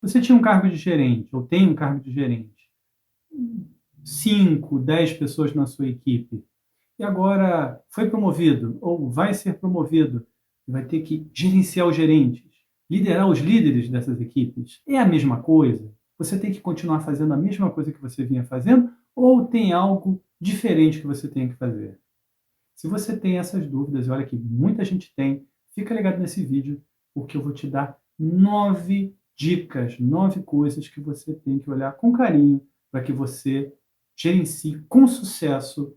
Você tinha um cargo de gerente, ou tem um cargo de gerente, 5, 10 pessoas na sua equipe, e agora foi promovido, ou vai ser promovido, e vai ter que gerenciar os gerentes, liderar os líderes dessas equipes. É a mesma coisa? Você tem que continuar fazendo a mesma coisa que você vinha fazendo, ou tem algo diferente que você tem que fazer? Se você tem essas dúvidas, e olha que muita gente tem, fica ligado nesse vídeo, porque eu vou te dar 9 dicas, 9 coisas que você tem que olhar com carinho para que você gerencie com sucesso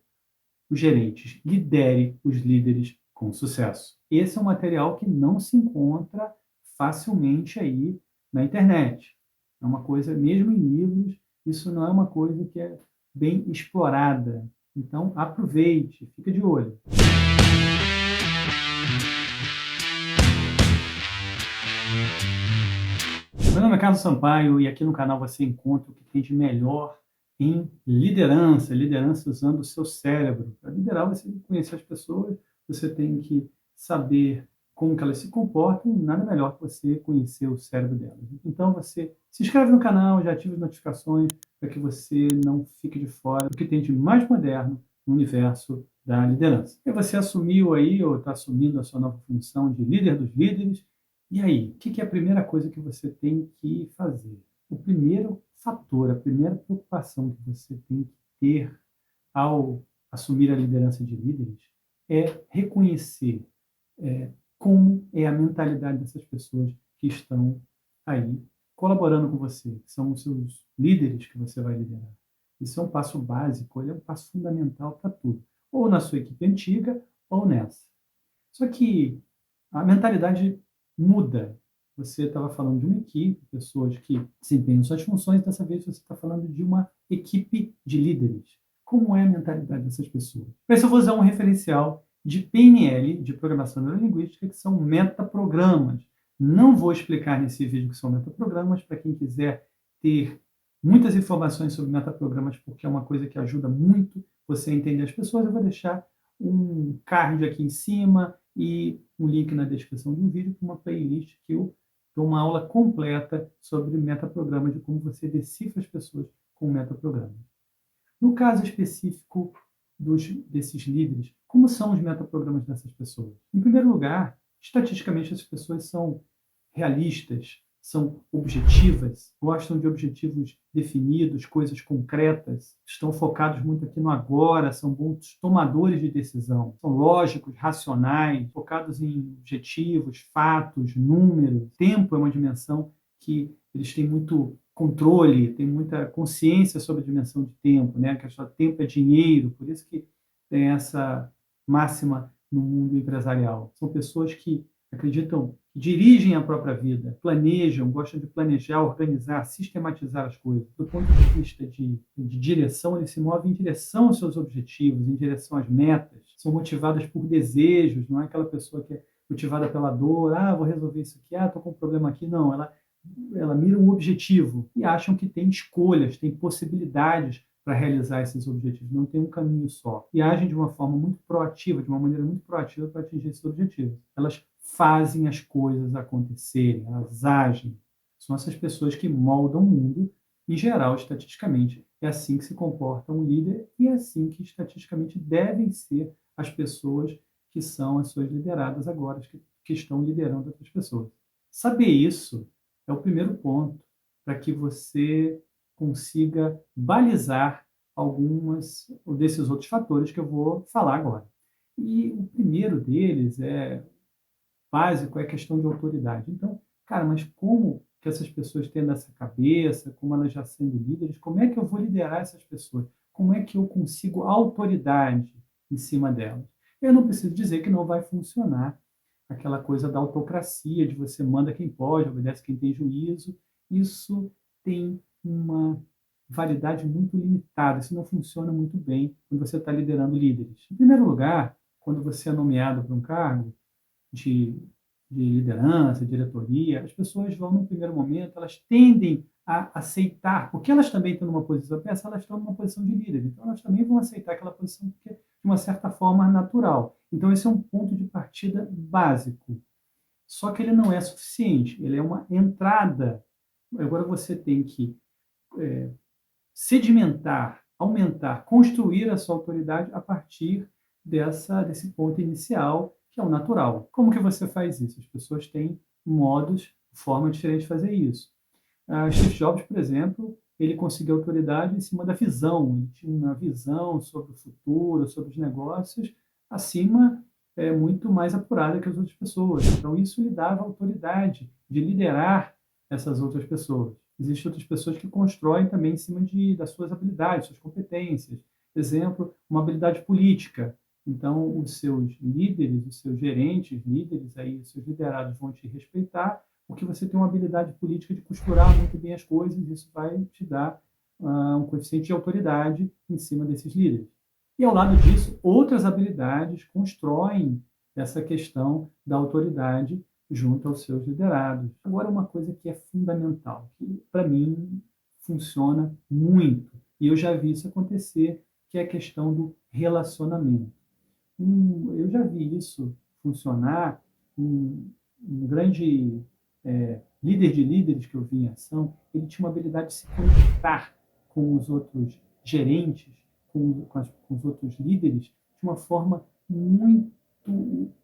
os gerentes, lidere os líderes com sucesso. Esse é um material que não se encontra facilmente aí na internet. É uma coisa, mesmo em livros, isso não é uma coisa que é bem explorada. Então, aproveite, fica de olho. Meu nome é Carlos Sampaio e aqui no canal você encontra o que tem de melhor em liderança, liderança usando o seu cérebro. Para liderar, você tem que conhecer as pessoas, você tem que saber como que elas se comportam, e nada melhor que você conhecer o cérebro delas. Então você se inscreve no canal, já ativa as notificações para que você não fique de fora do que tem de mais moderno no universo da liderança. E você assumiu aí, ou está assumindo a sua nova função de líder dos líderes, e aí, o que é a primeira coisa que você tem que fazer? O primeiro fator, a primeira preocupação que você tem que ter ao assumir a liderança de líderes é reconhecer como é a mentalidade dessas pessoas que estão aí colaborando com você, que são os seus líderes que você vai liderar. Isso é um passo básico, ele é um passo fundamental para tudo, ou na sua equipe antiga ou nessa. Só que a mentalidade muda. Você estava falando de uma equipe, pessoas que desempenham suas funções, dessa vez você está falando de uma equipe de líderes. Como é a mentalidade dessas pessoas? Para isso eu vou usar um referencial de PNL, de Programação Neurolinguística, que são metaprogramas. Não vou explicar nesse vídeo o que são metaprogramas, para quem quiser ter muitas informações sobre metaprogramas, porque é uma coisa que ajuda muito você a entender as pessoas, eu vou deixar um card aqui em cima e um link na descrição do vídeo para uma playlist que eu dou uma aula completa sobre metaprogramas, de como você decifra as pessoas com metaprogramas. No caso específico desses líderes, como são os metaprogramas dessas pessoas? Em primeiro lugar, estatisticamente, essas pessoas são realistas, são objetivas, gostam de objetivos definidos, coisas concretas, estão focados muito aqui no agora, são bons tomadores de decisão, são lógicos, racionais, focados em objetivos, fatos, números. Tempo é uma dimensão que eles têm muito controle, têm muita consciência sobre a dimensão de tempo, né? Que a tempo é dinheiro, por isso que tem essa máxima no mundo empresarial. São pessoas que acreditam, que dirigem a própria vida, planejam, gostam de planejar, organizar, sistematizar as coisas. Do ponto de vista de direção, eles se movem em direção aos seus objetivos, em direção às metas, são motivadas por desejos, não é aquela pessoa que é motivada pela dor, vou resolver isso aqui, estou com um problema aqui. Não, ela mira um objetivo e acham que tem escolhas, tem possibilidades para realizar esses objetivos, não tem um caminho só. E agem de uma forma muito proativa, de uma maneira muito proativa para atingir esses objetivos. Elas fazem as coisas acontecerem, elas agem. São essas pessoas que moldam o mundo, em geral, estatisticamente. É assim que se comporta um líder e é assim que, estatisticamente, devem ser as pessoas que são as suas lideradas agora, que estão liderando outras pessoas. Saber isso é o primeiro ponto para que você consiga balizar algumas desses outros fatores que eu vou falar agora. E o primeiro deles básico, é a questão de autoridade. Então, cara, mas como que essas pessoas tendo essa cabeça, como elas já sendo líderes, como é que eu vou liderar essas pessoas? Como é que eu consigo autoridade em cima delas? Eu não preciso dizer que não vai funcionar aquela coisa da autocracia, de você manda quem pode, obedece quem tem juízo. Isso tem uma validade muito limitada, isso não funciona muito bem quando você está liderando líderes. Em primeiro lugar, quando você é nomeado para um cargo de, de liderança, diretoria, as pessoas vão, no primeiro momento, elas tendem a aceitar, porque elas também estão numa posição, pensa, elas estão numa posição de líder, então elas também vão aceitar aquela posição porque, de uma certa forma, natural. Então, esse é um ponto de partida básico. Só que ele não é suficiente, ele é uma entrada Agora você tem que sedimentar, aumentar, construir a sua autoridade a partir desse ponto inicial, que é o natural. Como que você faz isso? As pessoas têm modos, formas diferentes de fazer isso. Steve Jobs, por exemplo, ele conseguiu autoridade em cima da visão. Ele tinha uma visão sobre o futuro, sobre os negócios, acima, muito mais apurada que as outras pessoas. Então, isso lhe dava autoridade de liderar essas outras pessoas. Existem outras pessoas que constroem também em cima das suas habilidades, suas competências. Exemplo, uma habilidade política. Então, os seus líderes, os seus gerentes, líderes, aí, os seus liderados vão te respeitar, porque você tem uma habilidade política de costurar muito bem as coisas, e isso vai te dar um coeficiente de autoridade em cima desses líderes. E ao lado disso, outras habilidades constroem essa questão da autoridade junto aos seus liderados. Agora, uma coisa que é fundamental, que para mim funciona muito, e eu já vi isso acontecer, que é a questão do relacionamento. Eu já vi isso funcionar. Um grande líder de líderes que eu vi em ação, ele tinha uma habilidade de se conectar com os outros gerentes, com os outros líderes, de uma forma muito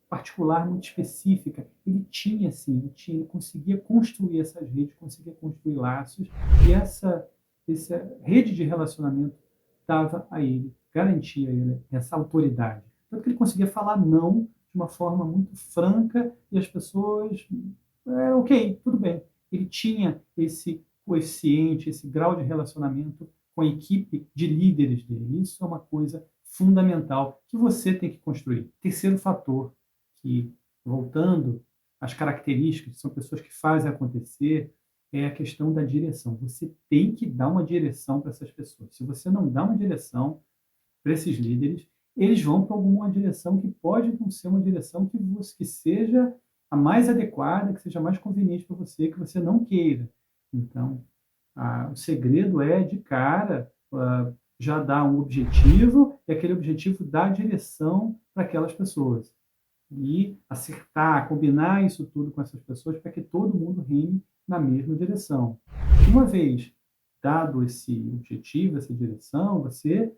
particular, muito específica. Ele tinha, assim, ele conseguia construir essas redes, conseguia construir laços, e essa rede de relacionamento dava a ele, garantia a ele essa autoridade. Tanto que ele conseguia falar não de uma forma muito franca, e as pessoas, ok, tudo bem. Ele tinha esse coeficiente, esse grau de relacionamento com a equipe de líderes dele. Isso é uma coisa fundamental que você tem que construir. Terceiro fator, que, voltando às características, são pessoas que fazem acontecer, é a questão da direção. Você tem que dar uma direção para essas pessoas. Se você não dá uma direção para esses líderes, eles vão para alguma direção que pode não ser uma direção que seja a mais adequada, que seja mais conveniente para você, que você não queira. Então, o segredo é, de cara, já dar um objetivo, e aquele objetivo dá direção para aquelas pessoas. E acertar, combinar isso tudo com essas pessoas para que todo mundo reme na mesma direção. Uma vez dado esse objetivo, essa direção, você,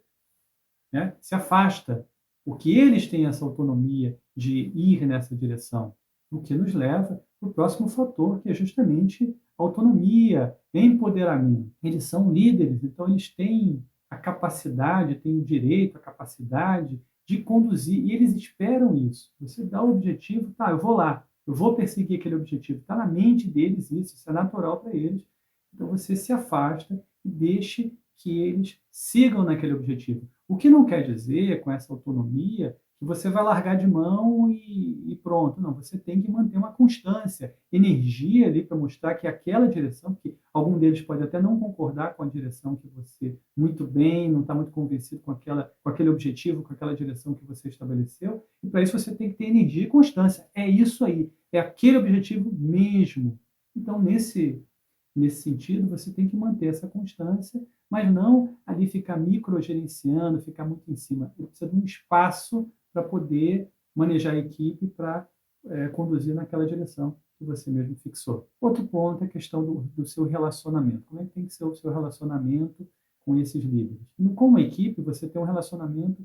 se afasta, porque eles têm essa autonomia de ir nessa direção, o que nos leva para o próximo fator, que é justamente autonomia, empoderamento. Eles são líderes, então eles têm a capacidade, têm o direito, a capacidade de conduzir, e eles esperam isso. Você dá o objetivo, tá, eu vou lá, eu vou perseguir aquele objetivo. Está na mente deles isso é natural para eles. Então você se afasta e deixe que eles sigam naquele objetivo. O que não quer dizer, com essa autonomia, que você vai largar de mão e pronto. Não, você tem que manter uma constância, energia ali para mostrar que aquela direção, que algum deles pode até não concordar com a direção que você muito bem, não está muito convencido com aquele objetivo, com aquela direção que você estabeleceu, e para isso você tem que ter energia e constância. É isso aí, é aquele objetivo mesmo. Então, nesse sentido, você tem que manter essa constância, mas não ali ficar microgerenciando, ficar muito em cima. Ele precisa de um espaço para poder manejar a equipe, para conduzir naquela direção que você mesmo fixou. Outro ponto é a questão do seu relacionamento. Como é que tem que ser o seu relacionamento com esses líderes? Como equipe, você tem um relacionamento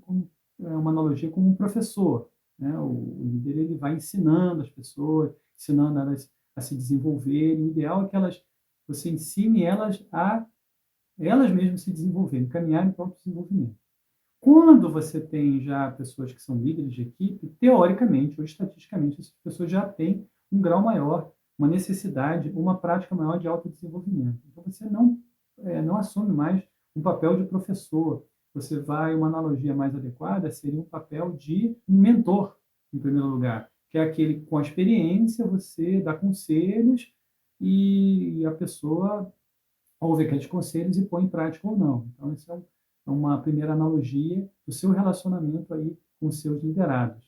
uma analogia com um professor. Né? O líder, ele vai ensinando as pessoas, ensinando elas a se desenvolverem. O ideal é que você ensine elas a elas mesmas se desenvolverem, caminharem para o autodesenvolvimento. Quando você tem já pessoas que são líderes de equipe, teoricamente ou estatisticamente, essas pessoas já têm um grau maior, uma necessidade, uma prática maior de autodesenvolvimento. Então, você não assume mais um papel de professor. Uma analogia mais adequada seria um papel de um mentor, em primeiro lugar, que é aquele com a experiência, você dá conselhos e a pessoa ouve aqueles conselhos e põe em prática ou não. Então, isso é uma primeira analogia do seu relacionamento aí com os seus liderados.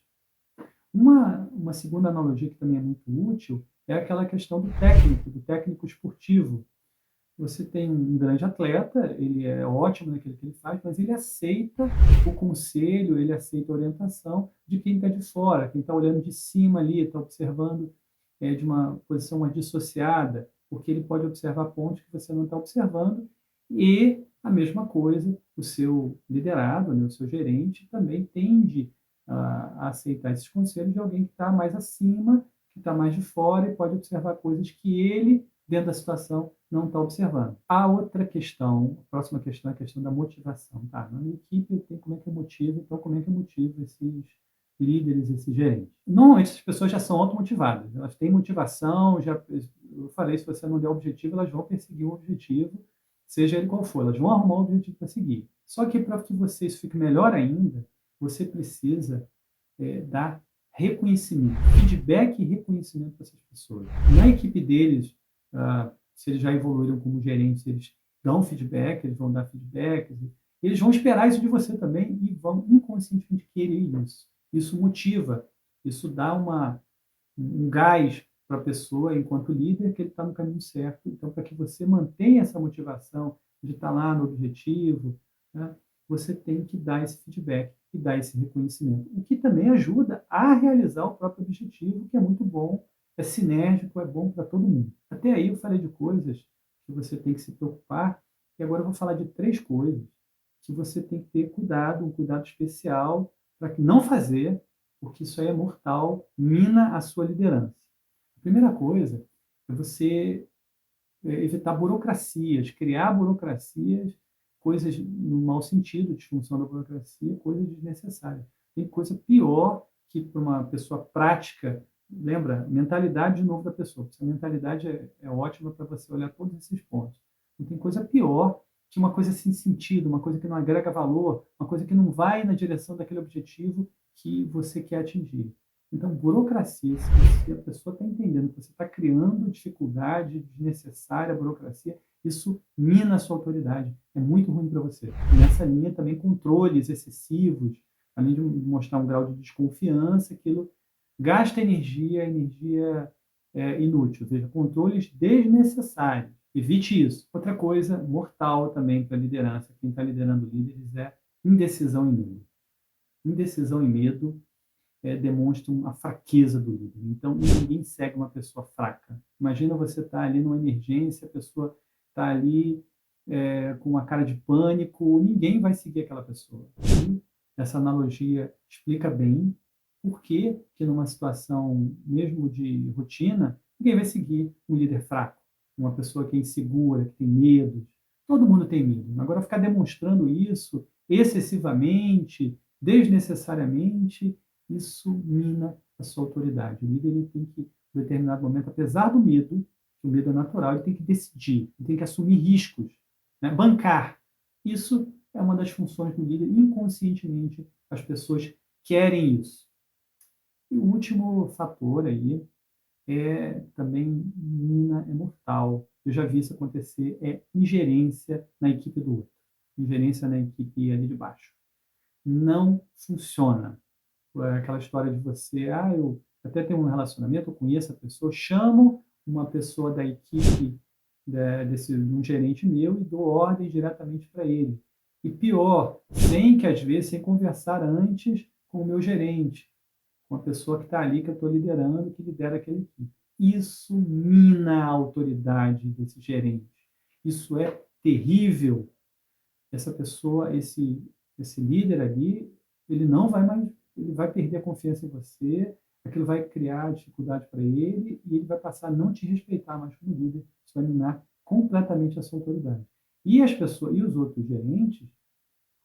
Uma segunda analogia que também é muito útil é aquela questão do técnico esportivo. Você tem um grande atleta, ele é ótimo naquilo que ele faz, mas ele aceita o conselho, ele aceita a orientação de quem está de fora, quem está olhando de cima ali, está observando de uma posição dissociada. porque ele pode observar pontos que você não está observando, e a mesma coisa, o seu liderado, né, o seu gerente, também tende a aceitar esses conselhos de alguém que está mais acima, que está mais de fora e pode observar coisas que ele, dentro da situação, não está observando. A outra questão, a próxima questão é a questão da motivação. Tá, na minha equipe eu tenho como é que eu motivo, então como é que eu motivo esses líderes, esses gerentes? Normalmente essas pessoas já são automotivadas, elas têm motivação, já, eu falei, se você não der objetivo, elas vão perseguir o objetivo, seja ele qual for, elas vão arrumar um objetivo para seguir. Só que para que você isso fique melhor ainda, você precisa dar reconhecimento, feedback e reconhecimento para essas pessoas. Na equipe deles, se eles já evoluíram como gerentes, eles dão feedback, eles vão dar feedback, eles vão esperar isso de você também e vão inconscientemente querer isso. Isso motiva, isso dá um gás para a pessoa, enquanto líder, que ele está no caminho certo. Então, para que você mantenha essa motivação de estar lá no objetivo, né, você tem que dar esse feedback e dar esse reconhecimento, o que também ajuda a realizar o próprio objetivo, que é muito bom, é sinérgico, é bom para todo mundo. Até aí eu falei de coisas que você tem que se preocupar, e agora eu vou falar de 3 coisas que você tem que ter cuidado, um cuidado especial para que não fazer, porque isso aí é mortal, mina a sua liderança. A primeira coisa é você evitar burocracias, criar burocracias, coisas no mau sentido, disfunção da burocracia, coisas desnecessárias. Tem coisa pior que para uma pessoa prática. Lembra, mentalidade de novo da pessoa. Essa mentalidade é ótima para você olhar todos esses pontos. Não tem coisa pior que uma coisa sem sentido, uma coisa que não agrega valor, uma coisa que não vai na direção daquele objetivo que você quer atingir. Então, burocracia, se a pessoa está entendendo que você está criando dificuldade desnecessária, burocracia, isso mina a sua autoridade. É muito ruim para você. E nessa linha também controles excessivos, além de mostrar um grau de desconfiança, aquilo gasta energia, energia inútil, ou seja, controles desnecessários. Evite isso. Outra coisa mortal também para a liderança, quem está liderando líderes, é indecisão e medo. Indecisão e medo demonstram a fraqueza do líder. Então, ninguém segue uma pessoa fraca. Imagina você estar ali numa emergência, a pessoa está ali com uma cara de pânico, ninguém vai seguir aquela pessoa. E essa analogia explica bem por que numa situação mesmo de rotina, ninguém vai seguir um líder fraco, uma pessoa que é insegura, que tem medo. Todo mundo tem medo. Agora, ficar demonstrando isso excessivamente, desnecessariamente, isso mina a sua autoridade. O líder ele tem que, em determinado momento, apesar do medo, que o medo é natural, ele tem que decidir, ele tem que assumir riscos, né? Bancar. Isso é uma das funções do líder. Inconscientemente, as pessoas querem isso. E o último fator aí também mina, é mortal. Eu já vi isso acontecer, é ingerência na equipe do outro. Ingerência na equipe ali de baixo. Não funciona. Aquela história de você, eu até tenho um relacionamento, eu conheço a pessoa, chamo uma pessoa da equipe de um gerente meu e dou ordem diretamente para ele. E pior, sem conversar antes com o meu gerente, com a pessoa que está ali, que eu estou liderando, que lidera aquela equipe. Isso mina a autoridade desse gerente. Isso é terrível. Essa pessoa, esse líder ali, ele não vai mais, ele vai perder a confiança em você, aquilo vai criar dificuldade para ele e ele vai passar a não te respeitar mais como líder. Isso vai minar completamente a sua autoridade. E as pessoas, e os outros gerentes,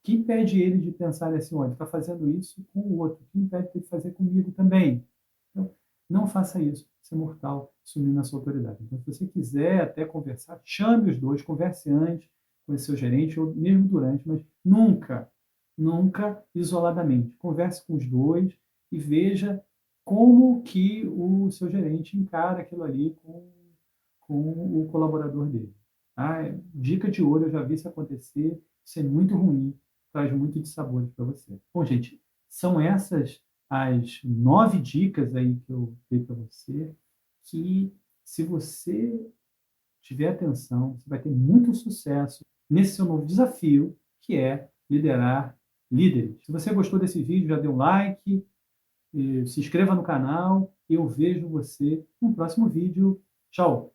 que impede ele de pensar assim, olha, ele está fazendo isso com o outro, que impede de fazer comigo também? Então, não faça isso, isso é mortal, isso mina a sua autoridade. Então, se você quiser até conversar, chame os dois, converse antes com o seu gerente, ou mesmo durante, mas nunca, nunca isoladamente. Converse com os dois e veja como que o seu gerente encara aquilo ali com o colaborador dele. Dica de ouro, eu já vi isso acontecer, isso é muito ruim, traz muito dissabor para você. Bom, gente, são essas as 9 dicas aí que eu dei para você, que se você tiver atenção, você vai ter muito sucesso nesse seu novo desafio, que é liderar líderes. Se você gostou desse vídeo, já dê um like, se inscreva no canal. Eu vejo você no próximo vídeo. Tchau!